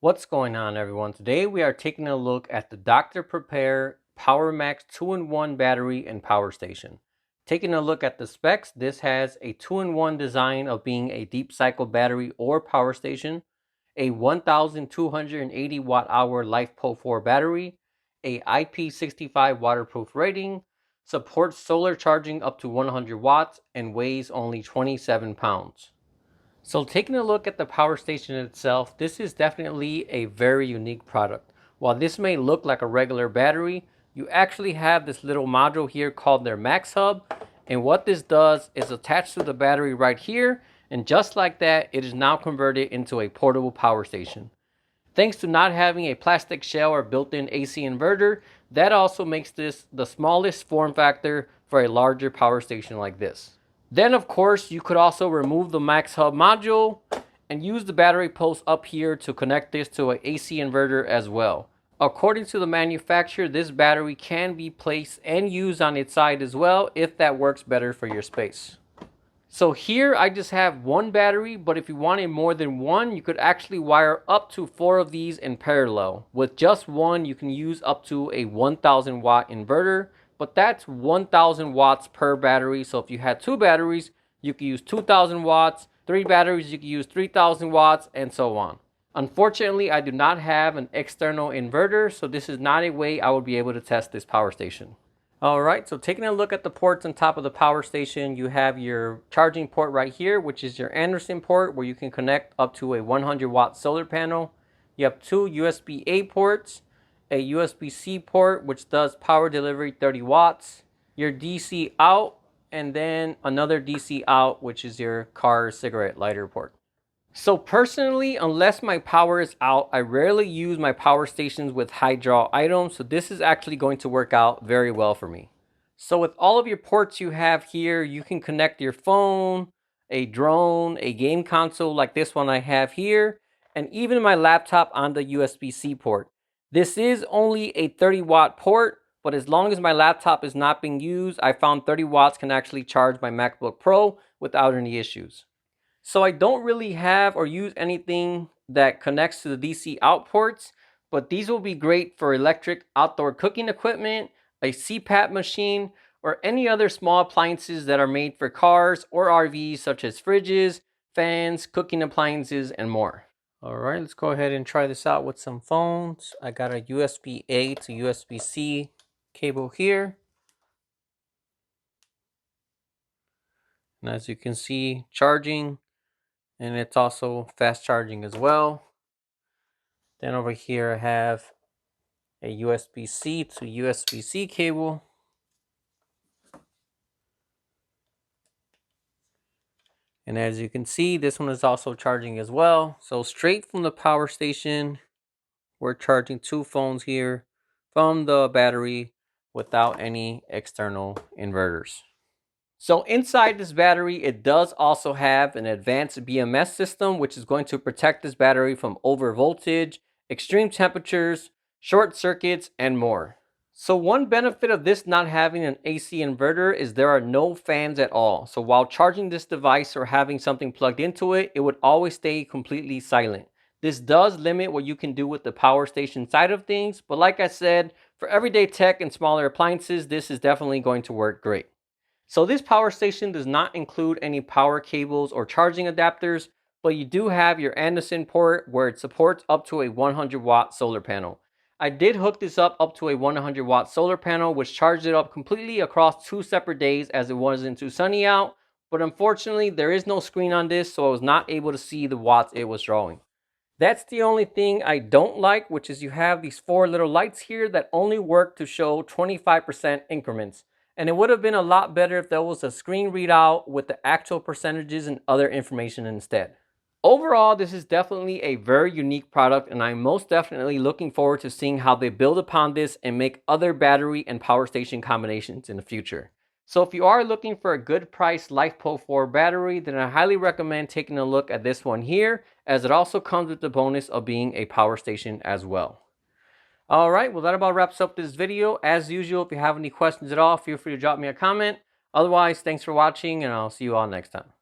What's going on, everyone? Today we are taking a look at the Dr.Prepare PowerMax 2-in-1 battery and power station. Taking a look at the specs, this has a 2-in-1 design of being a deep cycle battery or power station, a 1280 watt hour LiFePo4 battery, a IP65 waterproof rating, supports solar charging up to 100 watts, and weighs only 27 pounds. So taking a look at the power station itself, this is definitely a very unique product. While this may look like a regular battery, you actually have this little module here called their Max Hub. And what this does is attach to the battery right here. And just like that, it is now converted into a portable power station. Thanks to not having a plastic shell or built-in AC inverter, that also makes this the smallest form factor for a larger power station like this. Then of course, you could also remove the Max Hub module and use the battery post up here to connect this to an AC inverter as well. According to the manufacturer, this battery can be placed and used on its side as well if that works better for your space. So here I just have one battery, but if you wanted more than one, you could actually wire up to 4 of these in parallel. With just one, you can use up to a 1000 watt inverter, but that's 1000 watts per battery. So if you had 2 batteries, you could use 2000 watts, 3 batteries, you could use 3000 watts, and so on. Unfortunately, I do not have an external inverter, so this is not a way I would be able to test this power station. Alright, so taking a look at the ports on top of the power station, you have your charging port right here, which is your Anderson port, where you can connect up to a 100 watt solar panel. You have 2 USB-A ports, a USB-C port, which does power delivery 30 watts, your DC out, and then another DC out, which is your car cigarette lighter port. So personally, unless my power is out, I rarely use my power stations with high draw items, so this is actually going to work out very well for me. So with all of your ports you have here, you can connect your phone, a drone, a game console like this one I have here, and even my laptop on the USB-C port. This is only a 30 watt port, but as long as my laptop is not being used, I found 30 watts can actually charge my MacBook Pro without any issues. So I don't really have or use anything that connects to the DC out ports, but these will be great for electric outdoor cooking equipment, a CPAP machine, or any other small appliances that are made for cars or RVs such as fridges, fans, cooking appliances, and more. All right, let's go ahead and try this out with some phones. I got a USB-A to USB-C cable here. And as you can see, charging. And it's also fast charging as well. Then over here I have a USB-C to USB-C cable. And as you can see, this one is also charging as well. So straight from the power station, we're charging 2 phones here from the battery without any external inverters. So inside this battery, it does also have an advanced BMS system, which is going to protect this battery from over voltage, extreme temperatures, short circuits, and more. So one benefit of this not having an AC inverter is there are no fans at all. So while charging this device or having something plugged into it, it would always stay completely silent. This does limit what you can do with the power station side of things, but like I said, for everyday tech and smaller appliances, this is definitely going to work great. So this power station does not include any power cables or charging adapters, but you do have your Anderson port where it supports up to a 100 watt solar panel. I did hook this up to a 100 watt solar panel, which charged it up completely across 2 separate days as it wasn't too sunny out. But unfortunately, there is no screen on this, so I was not able to see the watts it was drawing. That's the only thing I don't like, which is you have these 4 little lights here that only work to show 25% increments. And it would have been a lot better if there was a screen readout with the actual percentages and other information instead. Overall, this is definitely a very unique product, and I'm most definitely looking forward to seeing how they build upon this and make other battery and power station combinations in the future. So if you are looking for a good price LiFePo4 battery, then I highly recommend taking a look at this one here, as it also comes with the bonus of being a power station as well. Alright, well that about wraps up this video. As usual, if you have any questions at all, feel free to drop me a comment. Otherwise, thanks for watching, and I'll see you all next time.